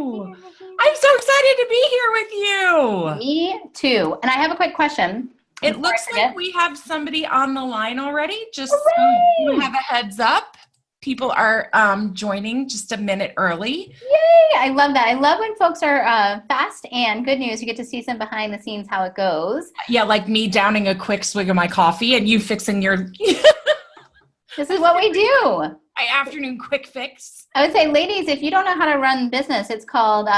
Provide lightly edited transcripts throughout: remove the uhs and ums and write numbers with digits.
I'm so excited to be here with you. Me too. And I have a quick question. It looks like we have somebody on the line already. Just so you have a heads up. People are joining just a minute early. Yay! I love that. I love when folks are fast, and good news, you get to see some behind the scenes how it goes. Yeah, like me downing a quick swig of my coffee and you fixing your... This is what we do. My afternoon quick fix. I would say, ladies, if you don't know how to run business, it's called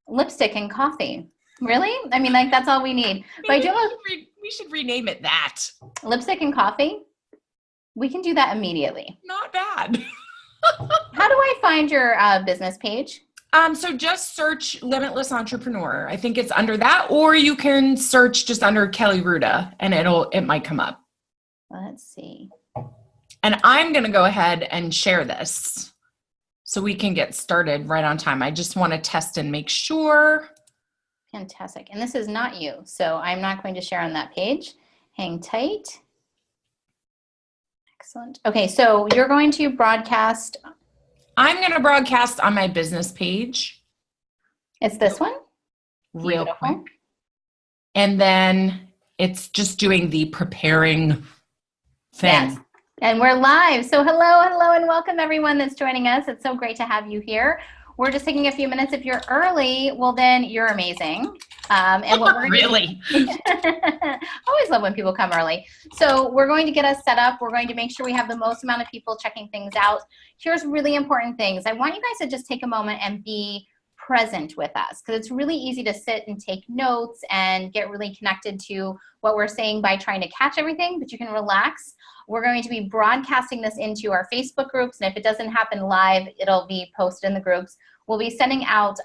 lipstick and coffee. Really? I mean, like, that's all we need. Maybe we should rename it that. Lipstick and coffee? We can do that immediately. Not bad. How do I find your business page? So just search Limitless Entrepreneur. I think it's under that, or you can search just under Kelly Ruda and it might come up. Let's see. And I'm going to go ahead and share this so we can get started right on time. I just want to test and make sure. Fantastic. And this is not you, so I'm not going to share on that page. Hang tight. Excellent. Okay, so you're going to broadcast. I'm going to broadcast on my business page. It's this one? Real quick. And then it's just doing the preparing thing. Yes. And we're live. So hello, and welcome everyone that's joining us. It's so great to have you here. We're just taking a few minutes. If you're early, well then you're amazing. And what we're really? Always love when people come early. So we're going to get us set up. We're going to make sure we have the most amount of people checking things out. Here's really important things. I want you guys to just take a moment and be present with us, because it's really easy to sit and take notes and get really connected to what we're saying by trying to catch everything, but you can relax. We're going to be broadcasting this into our Facebook groups, and if it doesn't happen live, it'll be posted in the groups. We'll be sending out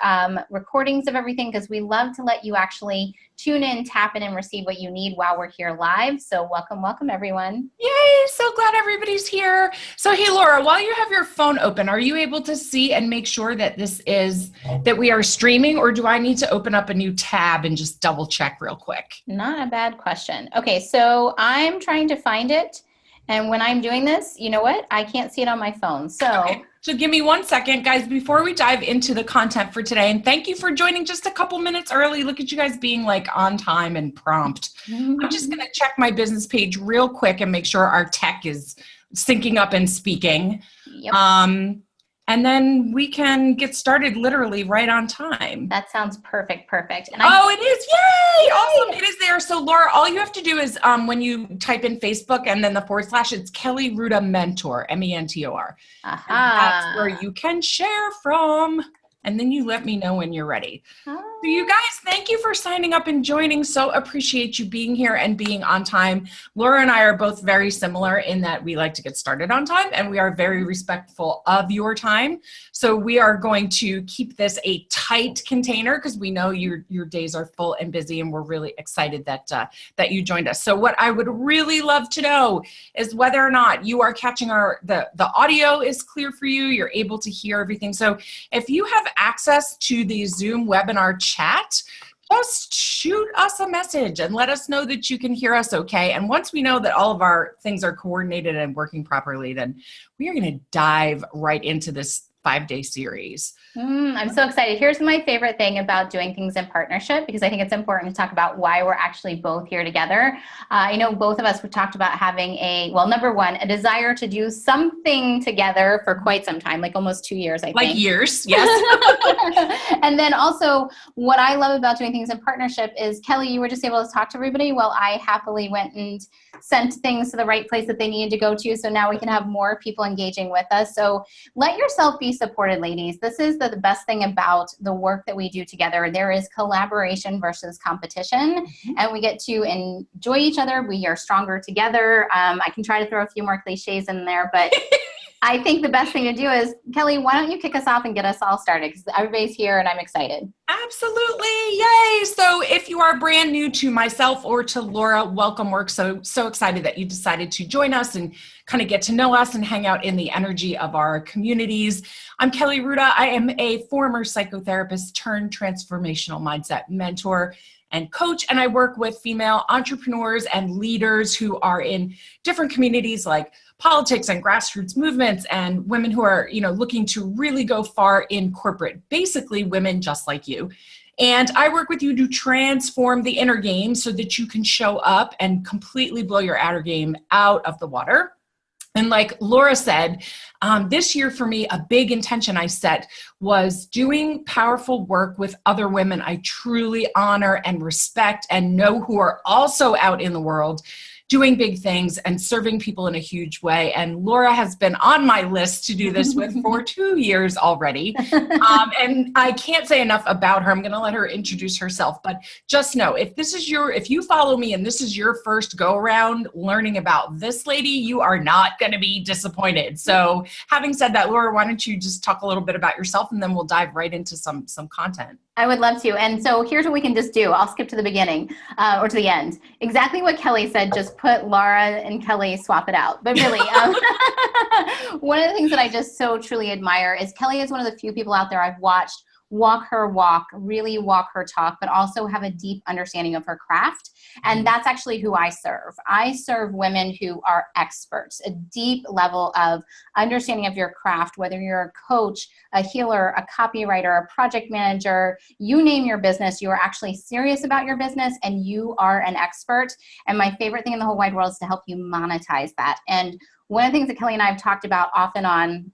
recordings of everything, because we love to let you actually tune in, tap in, and receive what you need while we're here live. So welcome everyone. Yay, so glad everybody's here. So hey, Laura, while you have your phone open, are you able to see and make sure that that we are streaming, or do I need to open up a new tab and just double check real quick? Not a bad question. Okay, so I'm trying to find it. And when I'm doing this, you know what? I can't see it on my phone. So, okay. So give me 1 second, guys, before we dive into the content for today. And thank you for joining just a couple minutes early. Look at you guys being like on time and prompt. I'm just going to check my business page real quick and make sure our tech is syncing up and speaking. Yep. And then we can get started literally right on time. That sounds perfect. And it is. Yay! Awesome. It is there. So Laura, all you have to do is when you type in Facebook and then the /, it's Kelly Ruda Mentor, MENTOR. That's where you can share from. And then you let me know when you're ready. So you guys, thank you for signing up and joining. So appreciate you being here and being on time. Laura and I are both very similar in that we like to get started on time, and we are very respectful of your time. So we are going to keep this a tight container, because we know your days are full and busy, and we're really excited that you joined us. So what I would really love to know is whether or not you are catching the audio is clear for you. You're able to hear everything. So if you have access to the Zoom webinar chat, just shoot us a message and let us know that you can hear us okay. And once we know that all of our things are coordinated and working properly, then we are going to dive right into this 5-day series. I'm so excited. Here's my favorite thing about doing things in partnership, because I think it's important to talk about why we're actually both here together. I know both of us have talked about having number one, a desire to do something together for quite some time, like almost 2 years, I think. Like years, yes. And then also what I love about doing things in partnership is, Kelly, you were just able to talk to everybody while I happily went and sent things to the right place that they needed to go to. So now we can have more people engaging with us. So let yourself be supported, ladies. This is the best thing about the work that we do together. There is collaboration versus competition, and we get to enjoy each other. We are stronger together. I can try to throw a few more cliches in there, but I think the best thing to do is, Kelly, why don't you kick us off and get us all started, because everybody's here and I'm excited. Absolutely. Yay. So if you are brand new to myself or to Laura, welcome. We're so excited that you decided to join us and kind of get to know us and hang out in the energy of our communities. I'm Kelly Ruda. I am a former psychotherapist turned transformational mindset mentor. and coach. And I work with female entrepreneurs and leaders who are in different communities like politics and grassroots movements, and women who are, looking to really go far in corporate, basically women just like you. And I work with you to transform the inner game so that you can show up and completely blow your outer game out of the water. And like Laura said, this year for me, a big intention I set was doing powerful work with other women I truly honor and respect and know who are also out in the world doing big things and serving people in a huge way. And Laura has been on my list to do this with for 2 years already. And I can't say enough about her. I'm going to let her introduce herself, but just know if you follow me and this is your first go around learning about this lady, you are not going to be disappointed. So having said that, Laura, why don't you just talk a little bit about yourself and then we'll dive right into some content. I would love to. And so here's what we can just do. I'll skip to the beginning or to the end. Exactly what Kelly said, just put Laura and Kelly, swap it out. But really, one of the things that I just so truly admire is Kelly is one of the few people out there I've watched walk her walk, really walk her talk, but also have a deep understanding of her craft. And that's actually who I serve. I serve women who are experts, a deep level of understanding of your craft, whether you're a coach, a healer, a copywriter, a project manager, you name your business, you are actually serious about your business and you are an expert. And my favorite thing in the whole wide world is to help you monetize that. And one of the things that Kelly and I have talked about off and on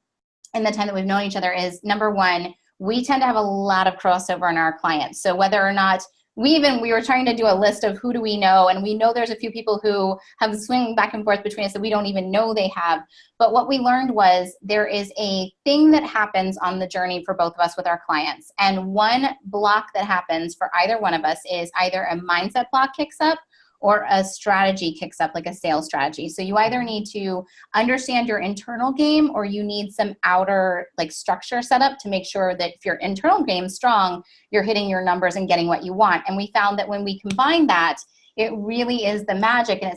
in the time that we've known each other is, number one, we tend to have a lot of crossover in our clients. So whether or not we were trying to do a list of who do we know, and we know there's a few people who have swung back and forth between us that we don't even know they have. But what we learned was there is a thing that happens on the journey for both of us with our clients. And one block that happens for either one of us is either a mindset block kicks up or a strategy kicks up, like a sales strategy. So you either need to understand your internal game or you need some outer structure set up to make sure that if your internal game's strong, you're hitting your numbers and getting what you want. And we found that when we combine that, it really is the magic. And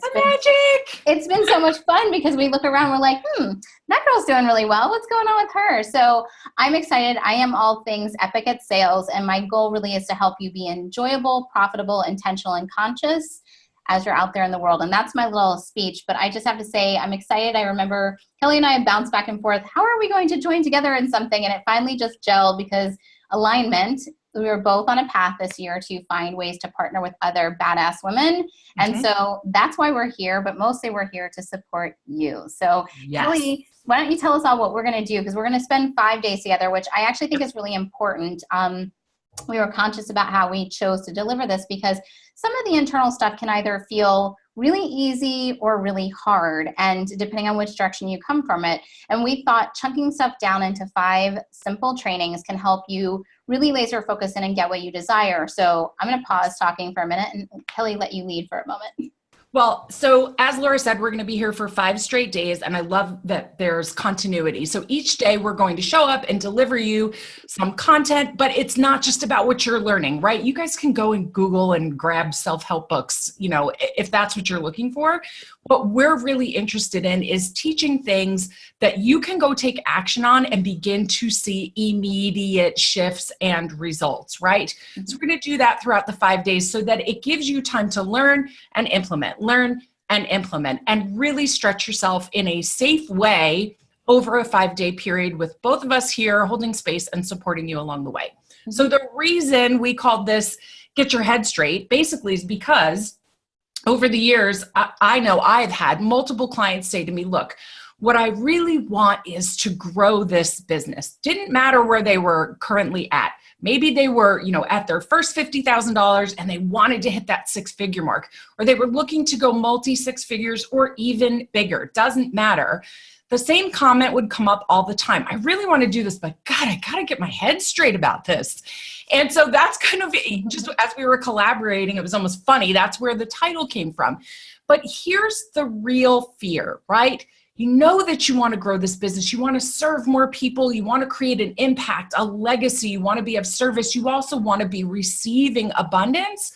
it's been so much fun because we look around, we're like, that girl's doing really well. What's going on with her? So I'm excited. I am all things epic at sales. And my goal really is to help you be enjoyable, profitable, intentional, and conscious as you're out there in the world. And that's my little speech, but I just have to say, I'm excited. I remember Kelly and I have bounced back and forth. How are we going to join together in something? And it finally just gelled because alignment, we were both on a path this year to find ways to partner with other badass women. Mm-hmm. And so that's why we're here, but mostly we're here to support you. So yes. Kelly, why don't you tell us all what we're going to do? Because we're going to spend 5 days together, which I actually think is really important. We were conscious about how we chose to deliver this because some of the internal stuff can either feel really easy or really hard, and depending on which direction you come from it. And we thought chunking stuff down into 5 simple trainings can help you really laser focus in and get what you desire. So I'm going to pause talking for a minute and Kelly, let you lead for a moment. Well, so as Laura said, we're going to be here for 5 straight days, and I love that there's continuity. So each day we're going to show up and deliver you some content, but it's not just about what you're learning, right? You guys can go and Google and grab self-help books, if that's what you're looking for. What we're really interested in is teaching things that you can go take action on and begin to see immediate shifts and results, right? Mm-hmm. So we're going to do that throughout the 5 days so that it gives you time to learn and implement, and really stretch yourself in a safe way over a 5-day period with both of us here holding space and supporting you along the way. Mm-hmm. So the reason we called this Get Your Head Straight basically is because over the years, I know I've had multiple clients say to me, look, what I really want is to grow this business. Didn't matter where they were currently at. Maybe they were, at their first $50,000 and they wanted to hit that 6-figure mark, or they were looking to go multi-6 figures or even bigger. Doesn't matter. The same comment would come up all the time. I really want to do this, but God, I got to get my head straight about this. And so that's kind of just as we were collaborating, it was almost funny. That's where the title came from. But here's the real fear, right? You know that you want to grow this business. You want to serve more people. You want to create an impact, a legacy. You want to be of service. You also want to be receiving abundance,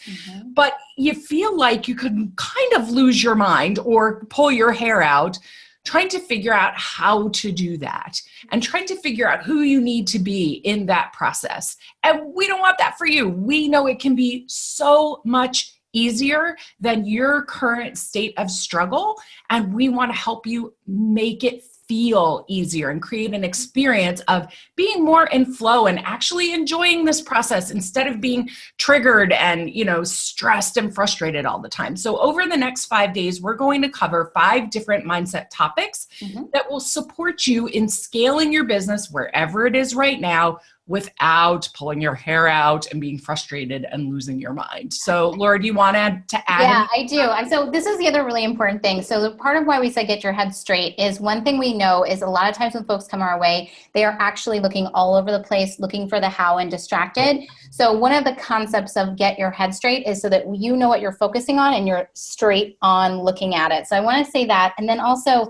but you feel like you could kind of lose your mind or pull your hair out trying to figure out how to do that and trying to figure out who you need to be in that process. And we don't want that for you. We know it can be so much easier than your current state of struggle. And we want to help you make it feel easier and create an experience of being more in flow and actually enjoying this process instead of being triggered and, stressed and frustrated all the time. So over the next 5 days, we're going to cover 5 different mindset topics that will support you in scaling your business wherever it is right now without pulling your hair out and being frustrated and losing your mind. So Laura, do you want to add? Yeah, I do. So this is the other really important thing. So the part of why we say get your head straight is one thing we know is a lot of times when folks come our way, they are actually looking all over the place, looking for the how and distracted. So one of the concepts of get your head straight is so that you know what you're focusing on and you're straight on looking at it. So I want to say that. And then also,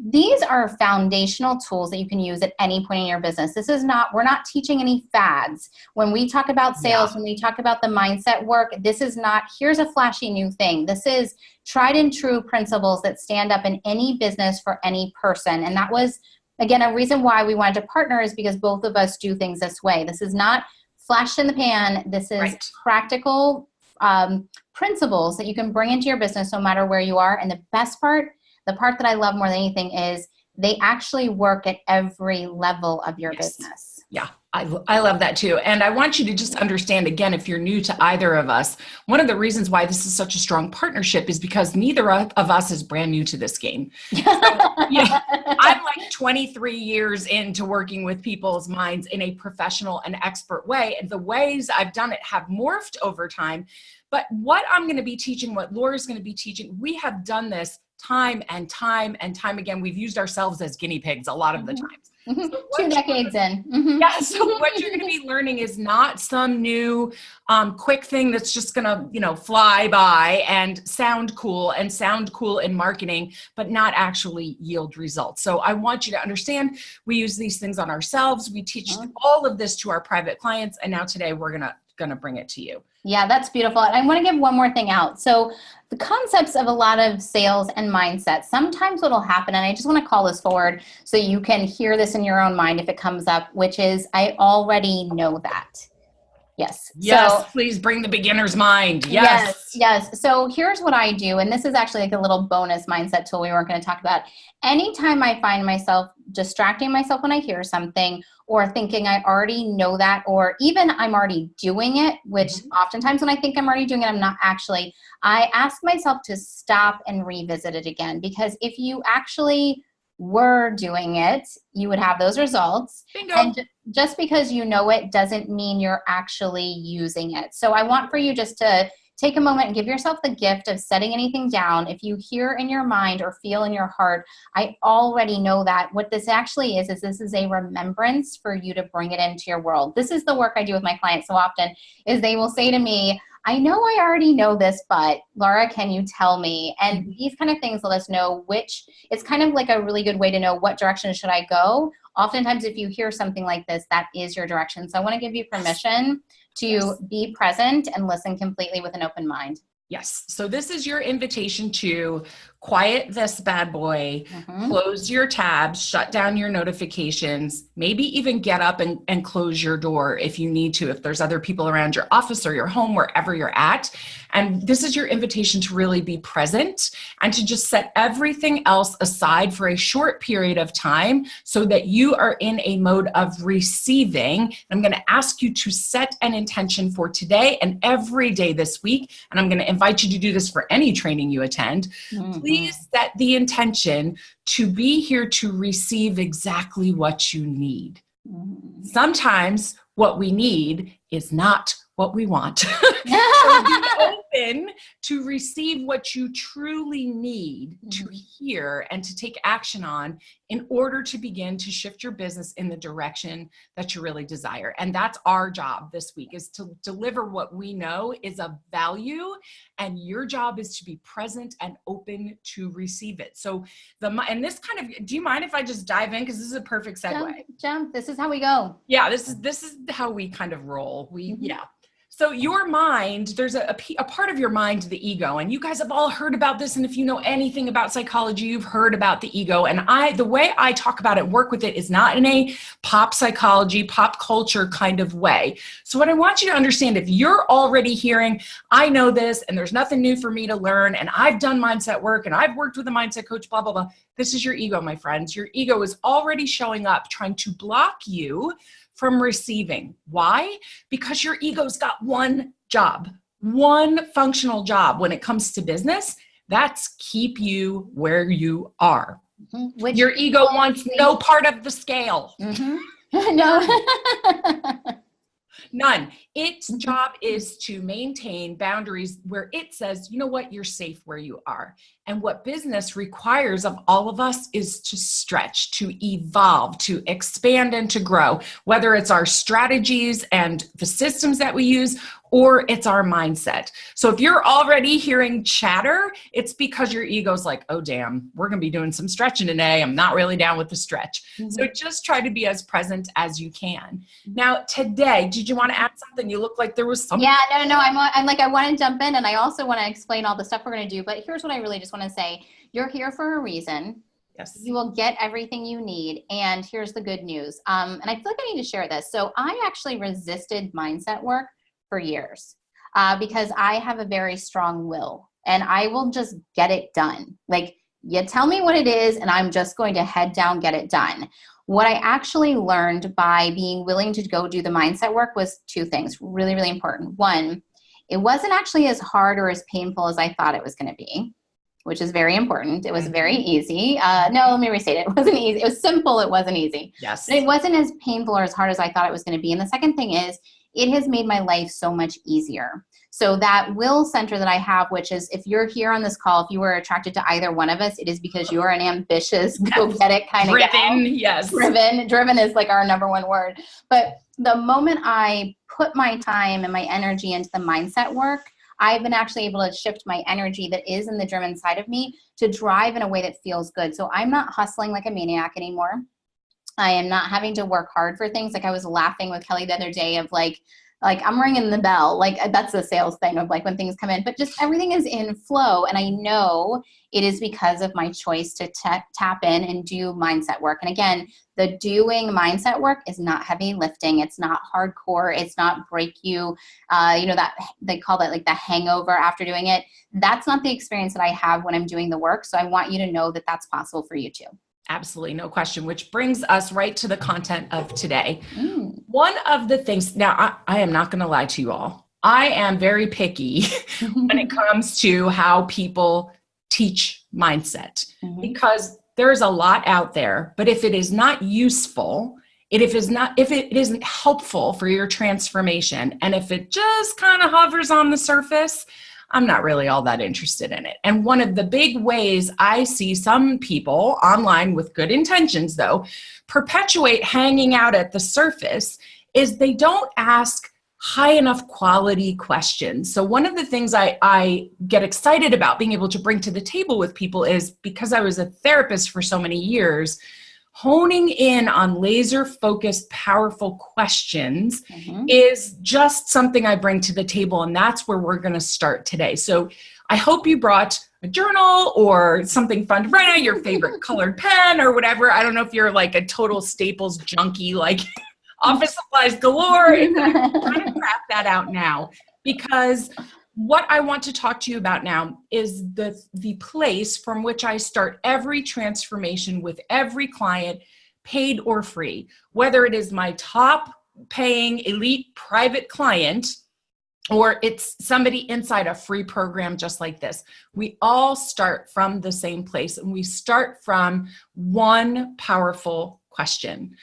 these are foundational tools that you can use at any point in your business. We're not teaching any fads. When we talk about sales, when we talk about the mindset work, this is not, here's a flashy new thing. This is tried and true principles that stand up in any business for any person. And that was, again, a reason why we wanted to partner is because both of us do things this way. This is not flash in the pan. This is practical principles that you can bring into your business no matter where you are. And the best part, the part that I love more than anything is they actually work at every level of your business. Yeah, I love that too. And I want you to just understand, again, if you're new to either of us, one of the reasons why this is such a strong partnership is because neither of us is brand new to this game. So, I'm like 23 years into working with people's minds in a professional and expert way. And the ways I've done it have morphed over time. But what I'm going to be teaching, what Laura's going to be teaching, we have done this time and time and time again. We've used ourselves as guinea pigs a lot of the times. So 2 decades in. Yeah. So what you're going to be learning is not some new quick thing that's just going to, fly by and sound cool in marketing, but not actually yield results. So I want you to understand we use these things on ourselves. We teach all of this to our private clients. And now today we're going to bring it to you. Yeah, that's beautiful. And I want to give one more thing out. So the concepts of a lot of sales and mindset, sometimes what will happen, and I just want to call this forward so you can hear this in your own mind if it comes up, which is, I already know that. Yes. Yes, so, please bring the beginner's mind. Yes. Yes. So here's what I do, and this is actually like a little bonus mindset tool we weren't going to talk about. Anytime I find myself distracting myself when I hear something or thinking I already know that, or even I'm already doing it, which oftentimes when I think I'm already doing it, I'm not actually, I ask myself to stop and revisit it again. Because if you actually were doing it, you would have those results. Bingo. And just because you know it doesn't mean you're actually using it. So I want for you just to take a moment and give yourself the gift of setting anything down. If you hear in your mind or feel in your heart, I already know that. What this actually is this is a remembrance for you to bring it into your world. This is the work I do with my clients so often, is they will say to me, I know I already know this, but Laura, can you tell me? And these kind of things let us know it's kind of like a really good way to know what direction should I go. Oftentimes, if you hear something like this, that is your direction. So I want to give you permission to be present and listen completely with an open mind. Yes. So this is your invitation to quiet this bad boy, close your tabs, shut down your notifications, maybe even get up and close your door if you need to, if there's other people around your office or your home, wherever you're at. And this is your invitation to really be present and to just set everything else aside for a short period of time so that you are in a mode of receiving. I'm going to ask you to set an intention for today and every day this week. And I'm going to invite you to do this for any training you attend. Please set the intention to be here to receive exactly what you need. Sometimes what we need is not what we want. So be open to receive what you truly need to hear and to take action on in order to begin to shift your business in the direction that you really desire. And that's our job this week, is to deliver what we know is of value. And your job is to be present and open to receive it. So and this kind of, do you mind if I just dive in? Because this is a perfect segue. Jump. This is how we go. Yeah, this is how we kind of roll. So your mind, there's a part of your mind, the ego, and you guys have all heard about this. And if you know anything about psychology, you've heard about the ego. And the way I talk about it, work with it, is not in a pop psychology, pop culture kind of way. So what I want you to understand, if you're already hearing, I know this and there's nothing new for me to learn, and I've done mindset work and I've worked with a mindset coach, blah, blah, blah. This is your ego, my friends. Your ego is already showing up, trying to block you from receiving. Why? Because your ego's got one job, one functional job when it comes to business. That's keep you where you are. Mm-hmm. Your ego wants no part of the scale. Mm-hmm. No. None. Its job is to maintain boundaries where it says, you know what, you're safe where you are. And what business requires of all of us is to stretch, to evolve, to expand, and to grow, whether it's our strategies and the systems that we use, or it's our mindset. So if you're already hearing chatter, it's because your ego's like, oh, damn, we're going to be doing some stretching today. I'm not really down with the stretch. Mm-hmm. So just try to be as present as you can. Now, today, did you want to add something? You look like there was something. Yeah, no. I'm like, I want to jump in, and I also want to explain all the stuff we're going to do. But here's what I really just want to say. You're here for a reason. Yes. You will get everything you need. And here's the good news. And I feel like I need to share this. So I actually resisted mindset work for years because I have a very strong will, and I will just get it done. Like, you tell me what it is, and I'm just going to head down, get it done. What I actually learned by being willing to go do the mindset work was two things, really, really important. One, it wasn't actually as hard or as painful as I thought it was going to be, which is very important. It was very easy. No, let me restate it. It wasn't easy. It was simple. It wasn't easy. Yes. But it wasn't as painful or as hard as I thought it was going to be. And the second thing is, it has made my life so much easier. So that will center that I have, which is, if you're here on this call, if you were attracted to either one of us, it is because you are an ambitious, go get it kind of gal. Driven, yes. Driven is like our number one word. But the moment I put my time and my energy into the mindset work, I've been actually able to shift my energy that is in the driven side of me to drive in a way that feels good. So I'm not hustling like a maniac anymore. I am not having to work hard for things. Like, I was laughing with Kelly the other day of like I'm ringing the bell. Like, that's the sales thing of like when things come in, but just everything is in flow. And I know it is because of my choice to tap in and do mindset work. And again, the doing mindset work is not heavy lifting. It's not hardcore. It's not break you. That they call that like the hangover after doing it. That's not the experience that I have when I'm doing the work. So I want you to know that that's possible for you too. Absolutely, no question, which brings us right to the content of today. One of the things, now I am not going to lie to you all. I am very picky when it comes to how people teach mindset, because there's a lot out there, but if it is not useful, if it isn't helpful for your transformation, and if it just kind of hovers on the surface, I'm not really all that interested in it. And one of the big ways I see some people online with good intentions, though, perpetuate hanging out at the surface is they don't ask high enough quality questions. So one of the things I get excited about being able to bring to the table with people is, because I was a therapist for so many years, honing in on laser focused, powerful questions is just something I bring to the table. And that's where we're going to start today. So I hope you brought a journal or something fun to write on, your favorite colored pen or whatever. I don't know if you're like a total Staples junkie, like office supplies galore. I'm trying to craft that out now, because what I want to talk to you about now is the place from which I start every transformation with every client, paid or free, whether it is my top paying elite private client or it's somebody inside a free program just like this. We all start from the same place, and we start from one powerful question.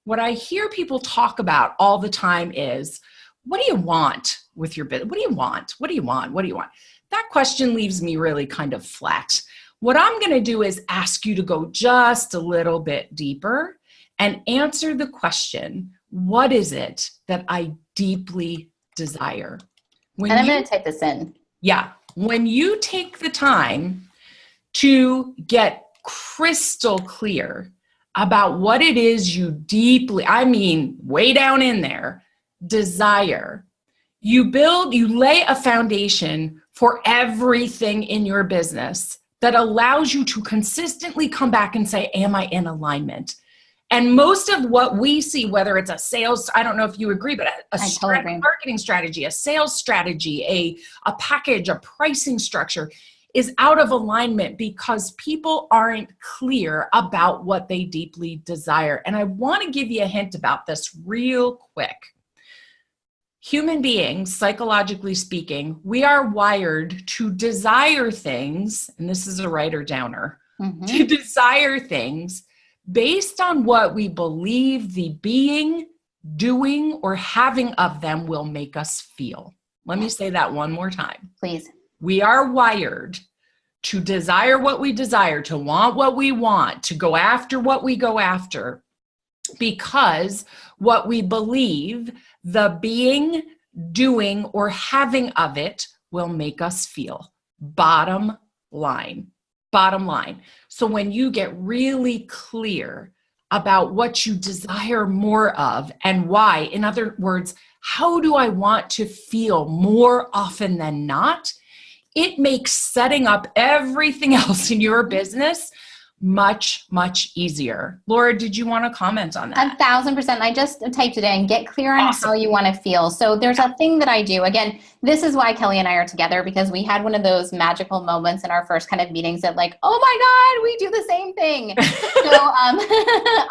What I hear people talk about all the time is, what do you want with your business? What do you want? What do you want? What do you want? That question leaves me really kind of flat. What I'm going to do is ask you to go just a little bit deeper and answer the question, what is it that I deeply desire? And I'm going to type this in. Yeah. When you take the time to get crystal clear about what it is you deeply, I mean, way down in there, desire, You lay a foundation for everything in your business that allows you to consistently come back and say, am I in alignment? And most of what we see, whether it's a sales, I don't know if you agree, but a marketing strategy, a sales strategy, a package, a pricing structure is out of alignment because people aren't clear about what they deeply desire. And I want to give you a hint about this real quick. Human beings, psychologically speaking, we are wired to desire things, and this is a writer downer, to desire things based on what we believe the being, doing, or having of them will make us feel. Let me say that one more time. Please. We are wired to desire what we desire, to want what we want, to go after what we go after, because what we believe the being, doing, or having of it will make us feel. Bottom line. Bottom line. So when you get really clear about what you desire more of and why, in other words, how do I want to feel more often than not? It makes setting up everything else in your business much, much easier. Laura, did you want to comment on that? 1,000%. I just typed it in. Get clear on how you want to feel. So there's a thing that I do. Again, this is why Kelly and I are together, because we had one of those magical moments in our first kind of meetings that like, oh my God, we do the same thing. So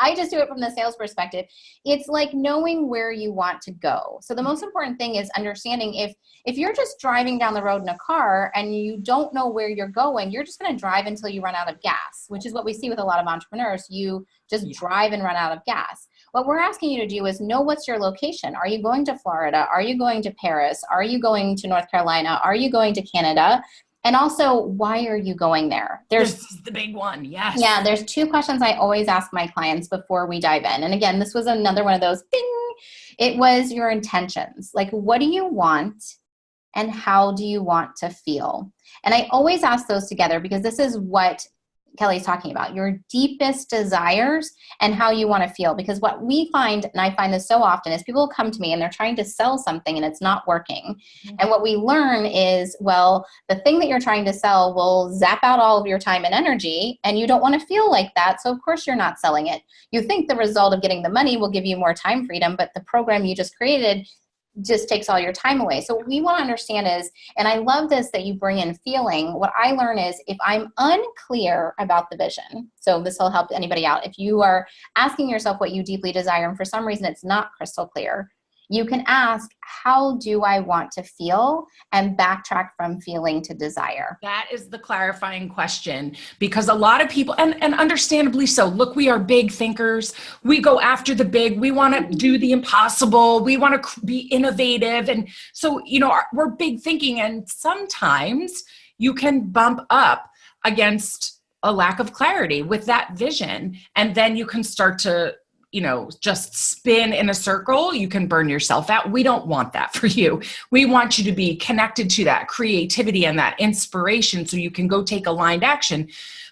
I just do it from the sales perspective. It's like knowing where you want to go. So the most important thing is understanding if you're just driving down the road in a car and you don't know where you're going, you're just going to drive until you run out of gas, which is what we see with a lot of entrepreneurs. You just drive and run out of gas. What we're asking you to do is know what's your location. Are you going to Florida? Are you going to Paris? Are you going to North Carolina? Are you going to Canada? And also, why are you going there? This is the big one. Yes. Yeah. There's 2 questions I always ask my clients before we dive in. And again, this was another one of those bing. It was your intentions. Like, what do you want? And how do you want to feel? And I always ask those together because this is what Kelly's talking about, your deepest desires and how you want to feel. Because what we find, and I find this so often, is people come to me and they're trying to sell something and it's not working. And what we learn is, well, the thing that you're trying to sell will zap out all of your time and energy, and you don't want to feel like that. So of course you're not selling it. You think the result of getting the money will give you more time freedom, but the program you just created just takes all your time away. So what we want to understand is, and I love this that you bring in feeling, what I learn is if I'm unclear about the vision, so this will help anybody out. If you are asking yourself what you deeply desire and for some reason it's not crystal clear, you can ask, how do I want to feel? And backtrack from feeling to desire. That is the clarifying question, because a lot of people, and understandably so, look, we are big thinkers. We go after the big. We want to do the impossible. We want to be innovative. And so, we're big thinking. And sometimes you can bump up against a lack of clarity with that vision. And then you can start to just spin in a circle. You can burn yourself out. We don't want that for you. We want you to be connected to that creativity and that inspiration so you can go take aligned action.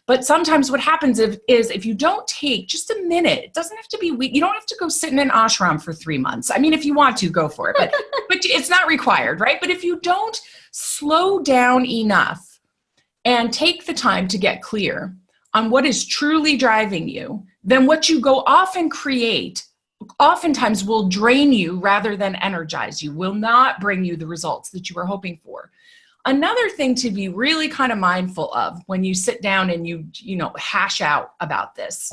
But sometimes what happens is if you don't take just a minute, it doesn't have to be week. You don't have to go sit in an ashram for 3 months. I mean, if you want to, go for it, but it's not required, right? But if you don't slow down enough and take the time to get clear on what is truly driving you, then what you go off and create oftentimes will drain you rather than energize you, will not bring you the results that you were hoping for. Another thing to be really kind of mindful of when you sit down and you hash out about this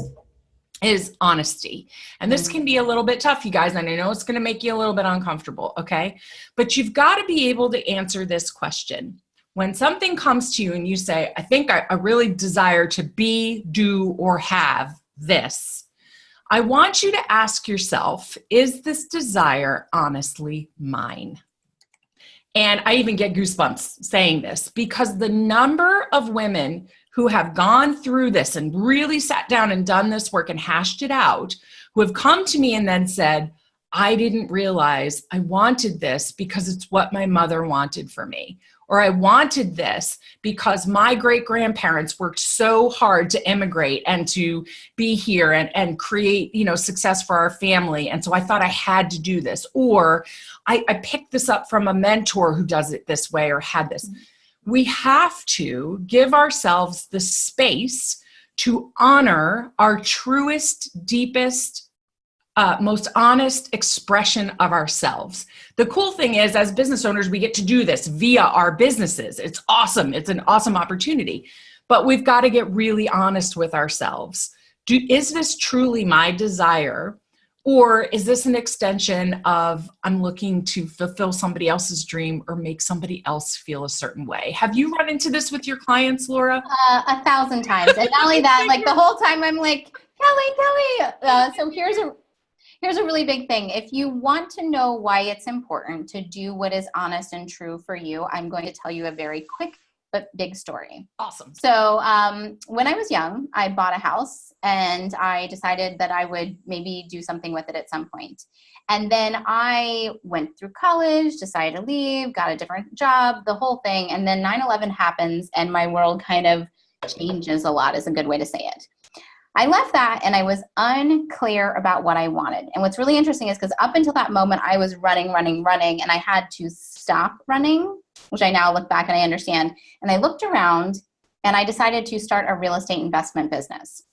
is honesty. And this can be a little bit tough, you guys, and I know it's going to make you a little bit uncomfortable, okay? But you've got to be able to answer this question. When something comes to you and you say, I think I really desire to be, do, or have this, I want you to ask yourself, is this desire honestly mine? And I even get goosebumps saying this, because the number of women who have gone through this and really sat down and done this work and hashed it out, who have come to me and then said, I didn't realize I wanted this because it's what my mother wanted for me, or I wanted this because my great-grandparents worked so hard to immigrate and to be here and create, success for our family. And so I thought I had to do this, or I picked this up from a mentor who does it this way or had this. We have to give ourselves the space to honor our truest, deepest, most honest expression of ourselves. The cool thing is, as business owners, we get to do this via our businesses. It's awesome. It's an awesome opportunity. But we've got to get really honest with ourselves. Is this truly my desire? Or is this an extension of I'm looking to fulfill somebody else's dream or make somebody else feel a certain way? Have you run into this with your clients, Laura? 1,000 times. And not only that, like the whole time I'm like, Kelly. So here's a really big thing. If you want to know why it's important to do what is honest and true for you, I'm going to tell you a very quick but big story. Awesome. So when I was young, I bought a house and I decided that I would maybe do something with it at some point. And then I went through college, decided to leave, got a different job, the whole thing. And then 9/11 happens and my world kind of changes a lot, is a good way to say it. I left that and I was unclear about what I wanted. And what's really interesting is because up until that moment, I was running, and I had to stop running, which I now look back and I understand. And I looked around and I decided to start a real estate investment business.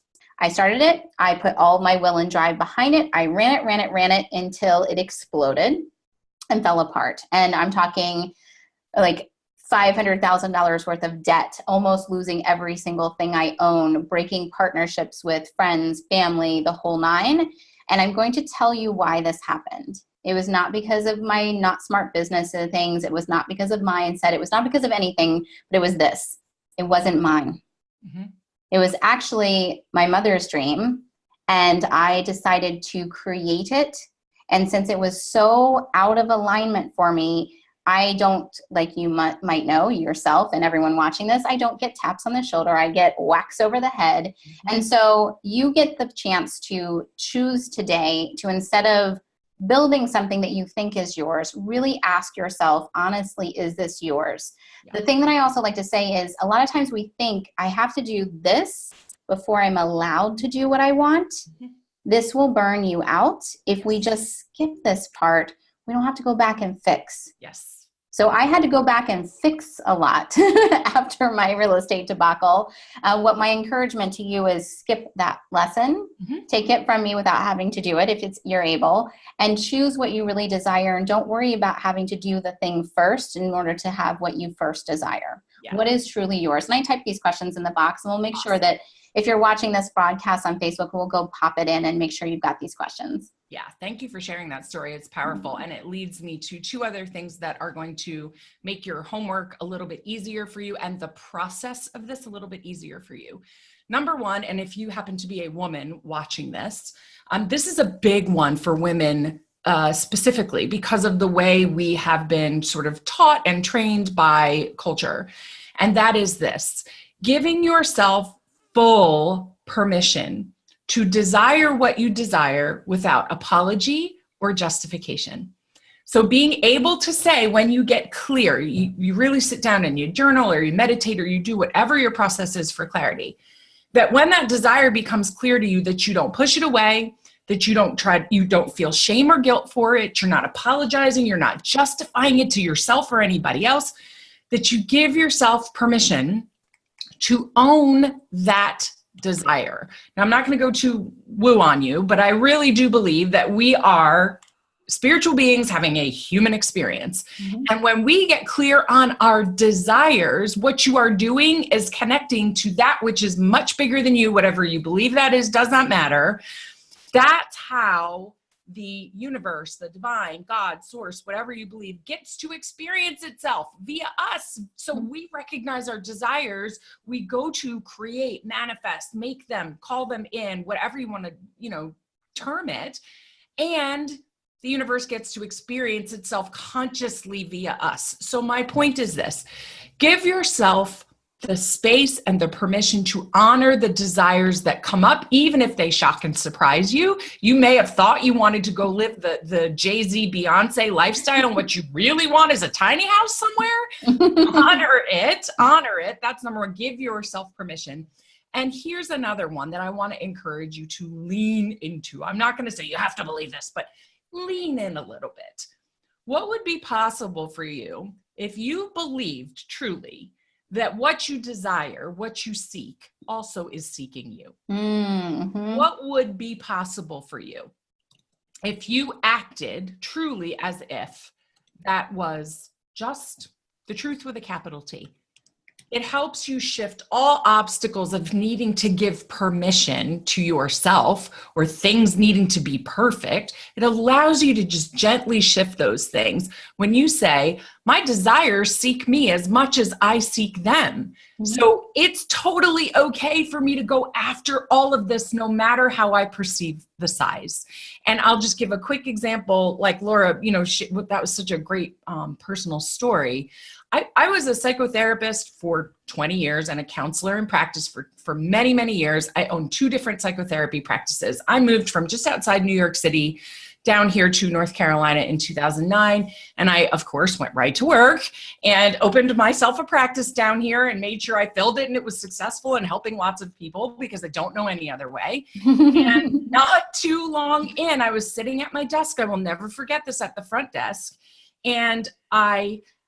I started it. I put all my will and drive behind it. I ran it until it exploded and fell apart. And I'm talking like $500,000 worth of debt, almost losing every single thing I own, breaking partnerships with friends, family, the whole nine. And I'm going to tell you why this happened. It was not because of my not smart business things. It was not because of mindset. It was not because of anything, but it was this. It wasn't mine. Mm-hmm. It was actually my mother's dream. And I decided to create it. And since it was so out of alignment for me, I don't, like you might know yourself and everyone watching this, I don't get taps on the shoulder. I get whacks over the head. Mm-hmm. And so you get the chance to choose today to, instead of building something that you think is yours, really ask yourself, honestly, is this yours? Yeah. The thing that I also like to say is a lot of times we think I have to do this before I'm allowed to do what I want. Mm-hmm. This will burn you out. If we just skip this part, we don't have to go back and fix. Yes. So I had to go back and fix a lot after my real estate debacle. What my encouragement to you is skip that lesson, mm-hmm. take it from me without having to do it if you're able, and choose what you really desire. And don't worry about having to do the thing first in order to have what you first desire. Yeah. What is truly yours? And I type these questions in the box, and we'll make sure that if you're watching this broadcast on Facebook, we'll go pop it in and make sure you've got these questions. Yeah, thank you for sharing that story. It's powerful. Mm-hmm. And it leads me to two other things that are going to make your homework a little bit easier for you and the process of this a little bit easier for you. Number one, and if you happen to be a woman watching this, this is a big one for women specifically because of the way we have been sort of taught and trained by culture. And that is this: giving yourself full permission to desire what you desire without apology or justification. So being able to say when you get clear, you really sit down and you journal or you meditate or you do whatever your process is for clarity, that when that desire becomes clear to you, that you don't push it away, that you don't feel shame or guilt for it, you're not apologizing, you're not justifying it to yourself or anybody else, that you give yourself permission to own that desire. Now, I'm not going to go too woo on you, but I really do believe that we are spiritual beings having a human experience. Mm-hmm. And when we get clear on our desires, what you are doing is connecting to that which is much bigger than you, whatever you believe that is, does not matter. That's how the universe, the divine, God, source, whatever you believe, gets to experience itself via us. So we recognize our desires. We go to create, manifest, make them, call them in, whatever you want to, term it. And the universe gets to experience itself consciously via us. So my point is this: give yourself the space and the permission to honor the desires that come up, even if they shock and surprise you. You may have thought you wanted to go live the Jay-Z, Beyonce lifestyle, and what you really want is a tiny house somewhere. Honor it. That's number one. Give yourself permission. And here's another one that I want to encourage you to lean into. I'm not going to say you have to believe this, but lean in a little bit. What would be possible for you if you believed truly that what you desire, what you seek, also is seeking you? Mm-hmm. What would be possible for you if you acted truly as if that was just the truth with a capital T? It helps you shift all obstacles of needing to give permission to yourself or things needing to be perfect. It allows you to just gently shift those things when you say, my desires seek me as much as I seek them. Mm-hmm. So it's totally okay for me to go after all of this, no matter how I perceive the size. And I'll just give a quick example, like Laura, that was such a great personal story. I was a psychotherapist for 20 years and a counselor in practice for many, many years. I owned 2 different psychotherapy practices. I moved from just outside New York City down here to North Carolina in 2009. And I, of course, went right to work and opened myself a practice down here and made sure I filled it and it was successful and helping lots of people because I don't know any other way. And not too long in, I was sitting at my desk. I will never forget this, at the front desk. And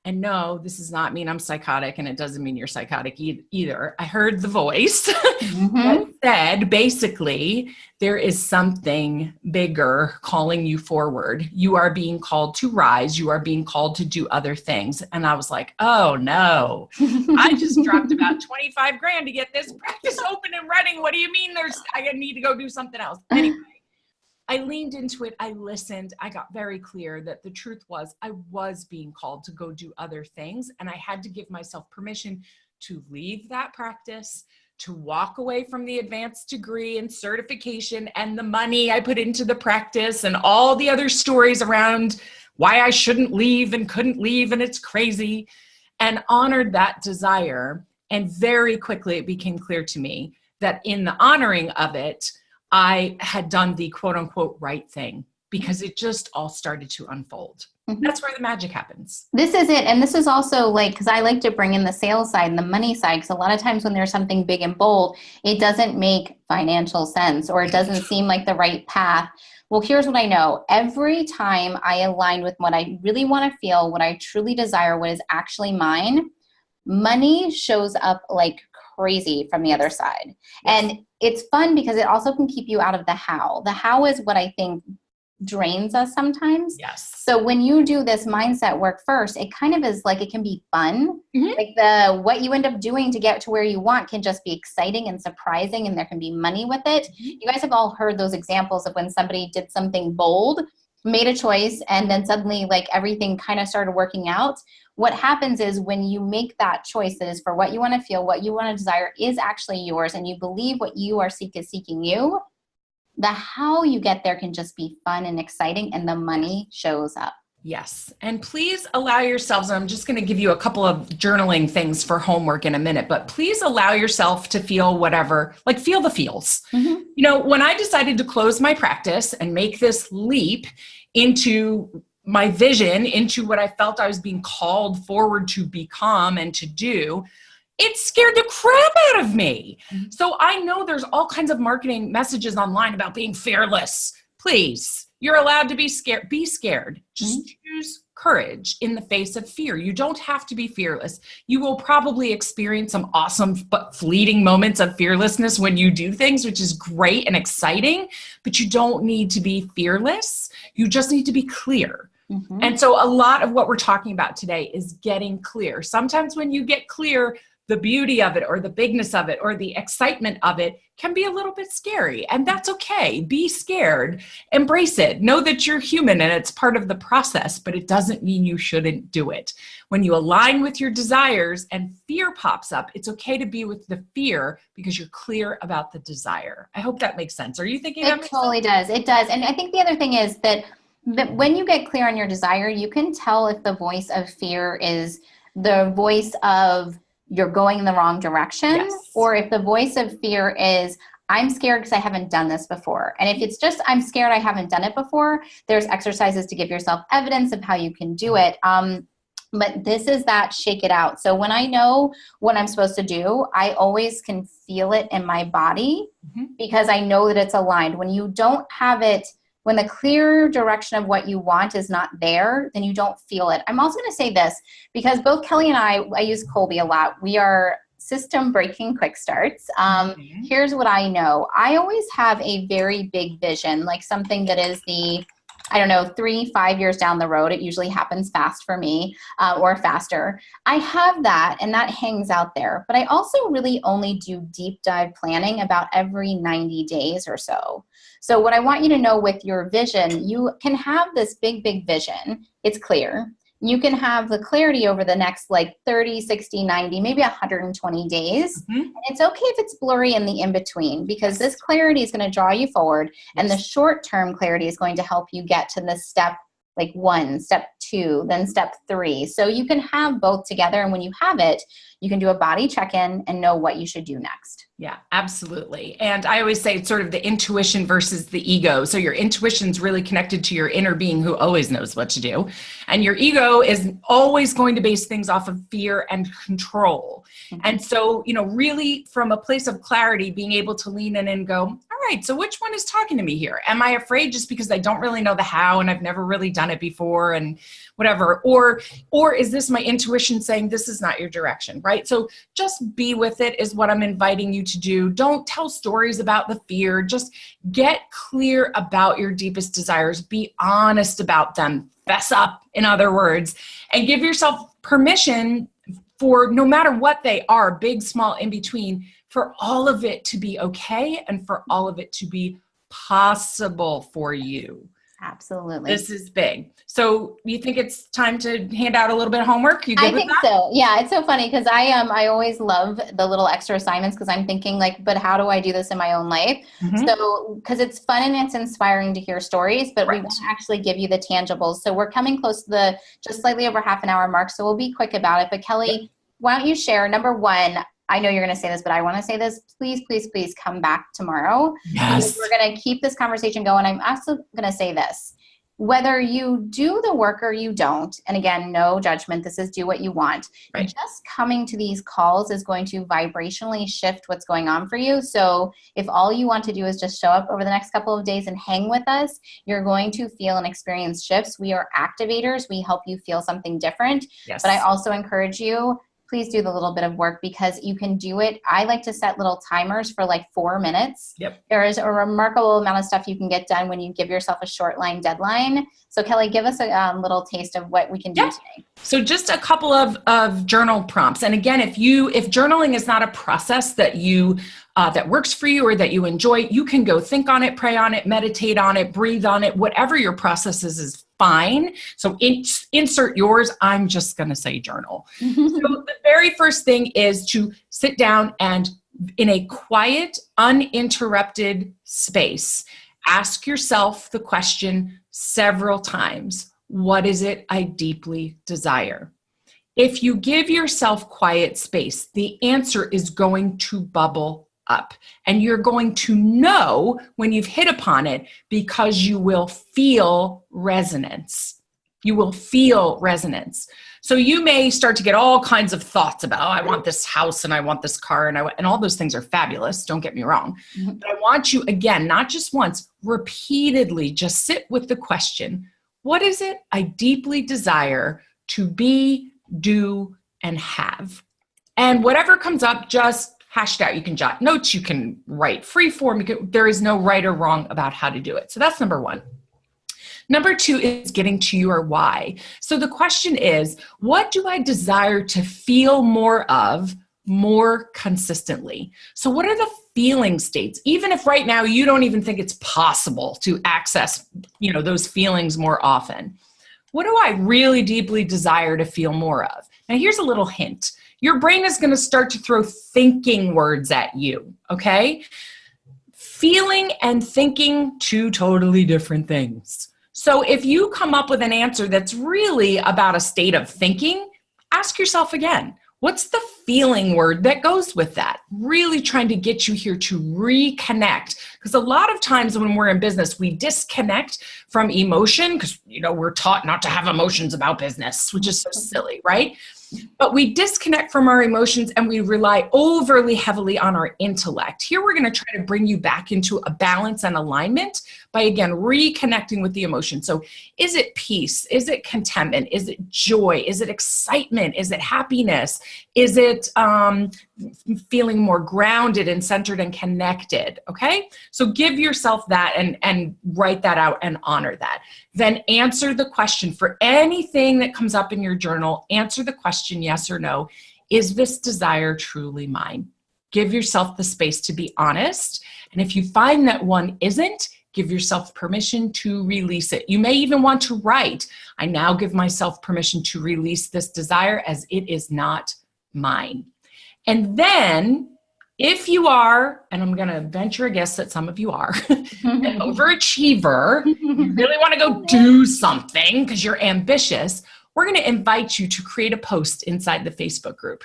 no, this does not mean I'm psychotic, and it doesn't mean you're psychotic either. I heard the voice that said, basically, there is something bigger calling you forward. You are being called to rise. You are being called to do other things. And I was like, oh no, I just dropped about 25 grand to get this practice open and running. What do you mean I need to go do something else? Anyway. I leaned into it. I listened. I got very clear that the truth was I was being called to go do other things. And I had to give myself permission to leave that practice, to walk away from the advanced degree and certification and the money I put into the practice and all the other stories around why I shouldn't leave and couldn't leave and it's crazy, and honored that desire. And very quickly it became clear to me that in the honoring of it, I had done the quote unquote right thing, because it just all started to unfold. Mm-hmm. That's where the magic happens. This is it. And this is also because I like to bring in the sales side and the money side, because a lot of times when there's something big and bold, it doesn't make financial sense or it doesn't seem like the right path. Well, here's what I know. Every time I align with what I really want to feel, what I truly desire, what is actually mine, money shows up like crazy from the other side. Yes. And it's fun because it also can keep you out of the how. The how is what I think drains us sometimes. Yes. So when you do this mindset work first, it kind of is like, it can be fun. Mm-hmm. Like what you end up doing to get to where you want can just be exciting and surprising, and there can be money with it. Mm-hmm. You guys have all heard those examples of when somebody did something bold, made a choice, and then suddenly everything kind of started working out. What happens is when you make that choice that is for what you want to feel, what you want to desire is actually yours, and you believe what you are seeking you, the how you get there can just be fun and exciting, and the money shows up. Yes. And please allow yourselves, I'm just going to give you a couple of journaling things for homework in a minute, but please allow yourself to feel whatever, feel the feels. Mm-hmm. When I decided to close my practice and make this leap into my vision, into what I felt I was being called forward to become and to do, it scared the crap out of me. Mm-hmm. So I know there's all kinds of marketing messages online about being fearless. Please, you're allowed to be scared. Be scared. Just choose courage in the face of fear. You don't have to be fearless. You will probably experience some awesome but fleeting moments of fearlessness when you do things, which is great and exciting, but you don't need to be fearless. You just need to be clear. Mm-hmm. And so a lot of what we're talking about today is getting clear. Sometimes when you get clear, the beauty of it or the bigness of it or the excitement of it can be a little bit scary, and that's okay. Be scared, embrace it. Know that you're human and it's part of the process, but it doesn't mean you shouldn't do it. When you align with your desires and fear pops up, it's okay to be with the fear because you're clear about the desire. I hope that makes sense. Are you thinking that makes sense? It totally does. It does. And I think the other thing is that when you get clear on your desire, you can tell if the voice of fear is the voice of you're going in the wrong direction, Yes. or if the voice of fear is, I'm scared because I haven't done this before. And if it's just, I'm scared I haven't done it before, there's exercises to give yourself evidence of how you can do it. But this is that shake it out. So when I know what I'm supposed to do, I always can feel it in my body because I know that it's aligned. When you don't have it, when the clear direction of what you want is not there, then you don't feel it. I'm also going to say this because both Kelly and I use Kolbe a lot. We are system breaking quick starts. Here's what I know. I always have a very big vision, like something that is 3-5 years down the road. It usually happens fast for me or faster. I have that and that hangs out there. But I also really only do deep dive planning about every 90 days or so. So what I want you to know with your vision, you can have this big, big vision. It's clear. You can have the clarity over the next 30, 60, 90, maybe 120 days. And it's okay if it's blurry in the in-between because this clarity is going to draw you forward and the short-term clarity is going to help you get to the step 1, step 2, then step 3. So you can have both together, and when you have it, you can do a body check-in and know what you should do next. Yeah, absolutely. And I always say it's sort of the intuition versus the ego. So your intuition's really connected to your inner being who always knows what to do. And your ego is always going to base things off of fear and control. And so, really from a place of clarity, being able to lean in and go, all right, so which one is talking to me here? Am I afraid just because I don't really know the how and I've never really done it before and whatever? Or is this my intuition saying this is not your direction, right? So just be with it is what I'm inviting you to do. Don't tell stories about the fear. Just get clear about your deepest desires. Be honest about them. Fess up, in other words, and give yourself permission for no matter what they are, big, small, in between, for all of it to be okay and for all of it to be possible for you. Absolutely. This is big. So you think it's time to hand out a little bit of homework? You good I think so. Yeah. It's so funny because I always love the little extra assignments because I'm thinking but how do I do this in my own life? So, because it's fun and it's inspiring to hear stories, but we want to actually give you the tangibles. So we're coming close to the just slightly over half an hour mark. So we'll be quick about it. But Kelly, why don't you share, number one, I know you're going to say this, but I want to say this. Please, please, please come back tomorrow. Yes. We're going to keep this conversation going. I'm also going to say this. Whether you do the work or you don't, and again, no judgment, this is do what you want. Right. Just coming to these calls is going to vibrationally shift what's going on for you. So if all you want to do is just show up over the next couple of days and hang with us, you're going to feel and experience shifts. We are activators. We help you feel something different. Yes. But I also encourage you, please do the little bit of work because you can do it. I like to set little timers for 4 minutes. Yep. There is a remarkable amount of stuff you can get done when you give yourself a short line deadline. So Kelly, give us a little taste of what we can do today. So just a couple of journal prompts. And again, if journaling is not a process that you that works for you or that you enjoy, you can go think on it, pray on it, meditate on it, breathe on it, whatever your process is fine. So insert yours. I'm just going to say journal. So the very first thing is to sit down and in a quiet, uninterrupted space, ask yourself the question several times. What is it I deeply desire? If you give yourself quiet space, the answer is going to bubble up. And you're going to know when you've hit upon it because you will feel resonance. You will feel resonance. So you may start to get all kinds of thoughts about, I want this house and I want this car and all those things are fabulous. Don't get me wrong. But I want you, again, not just once, repeatedly just sit with the question, what is it I deeply desire to be, do, and have? And whatever comes up, just hash it out. You can jot notes, you can write free form. There is no right or wrong about how to do it. So that's number one. Number two is getting to your why. So the question is, what do I desire to feel more of more consistently? So what are the feeling states? Even if right now you don't even think it's possible to access, those feelings more often. What do I really deeply desire to feel more of? Now here's a little hint. Your brain is going to start to throw thinking words at you, okay? Feeling and thinking, two totally different things. So if you come up with an answer that's really about a state of thinking, ask yourself again, What's the feeling word that goes with that? Really trying to get you here to reconnect. Because a lot of times when we're in business, we disconnect from emotion because, we're taught not to have emotions about business, which is so silly, right? But we disconnect from our emotions and we rely overly heavily on our intellect. Here, we're going to try to bring you back into a balance and alignment by, again, reconnecting with the emotion. So is it peace? Is it contentment? Is it joy? Is it excitement? Is it happiness? Is it feeling more grounded and centered and connected? Okay. So give yourself that and write that out and honor that. Then answer the question for anything that comes up in your journal. Answer the question, yes or no. Is this desire truly mine? Give yourself the space to be honest. And if you find that one isn't, give yourself permission to release it. You may even want to write, I now give myself permission to release this desire as it is not mine. And then if you are, and I'm going to venture a guess that some of you are, an overachiever, you really want to go do something because you're ambitious, we're going to invite you to create a post inside the Facebook group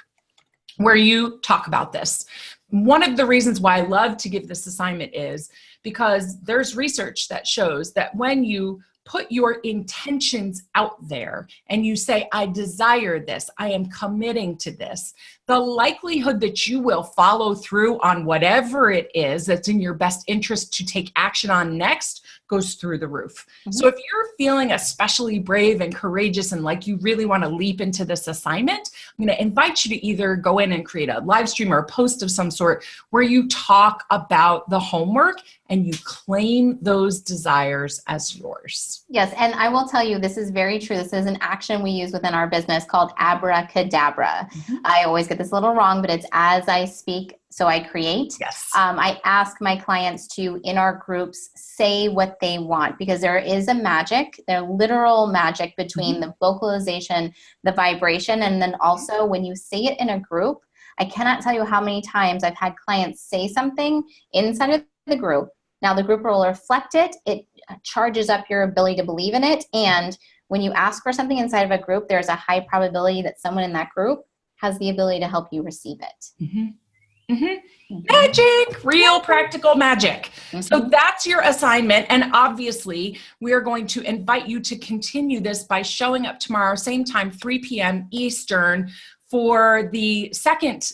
where you talk about this. One of the reasons why I love to give this assignment is because there's research that shows that when you put your intentions out there and you say, I desire this, I am committing to this, the likelihood that you will follow through on whatever it is that's in your best interest to take action on next goes through the roof. Mm-hmm. So if you're feeling especially brave and courageous and like you really want to leap into this assignment, I'm going to invite you to either go in and create a live stream or a post of some sort where you talk about the homework and you claim those desires as yours. Yes, and I will tell you, this is very true. This is an action we use within our business called abracadabra. Mm-hmm. I always get this a little wrong, but it's as I speak, so I create. Yes. I ask my clients to, in our groups, say what they want because there is a magic, there literal magic between the vocalization, the vibration, and then also when you say it in a group, I cannot tell you how many times I've had clients say something inside of the group. Now the group will reflect it. It charges up your ability to believe in it. And when you ask for something inside of a group, there's a high probability that someone in that group has the ability to help you receive it. Mm-hmm. Mm-hmm. Magic, real practical magic. Mm-hmm. So that's your assignment. And obviously we are going to invite you to continue this by showing up tomorrow, same time, 3 p.m. Eastern, for the second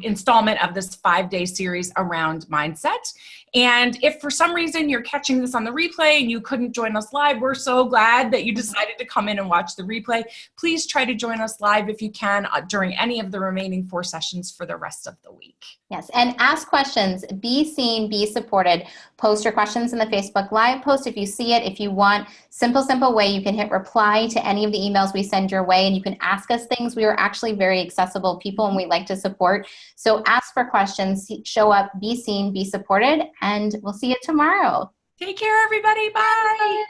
installment of this 5-day series around mindset. And if for some reason you're catching this on the replay and you couldn't join us live, we're so glad that you decided to come in and watch the replay. Please try to join us live if you can during any of the remaining 4 sessions for the rest of the week. Yes, and ask questions. Be seen, be supported. Post your questions in the Facebook Live post if you see it. If you want, simple way, you can hit reply to any of the emails we send your way and you can ask us things. We are actually very accessible people and we like to support. So ask for questions, show up, be seen, be supported, and we'll see you tomorrow. Take care, everybody. Bye.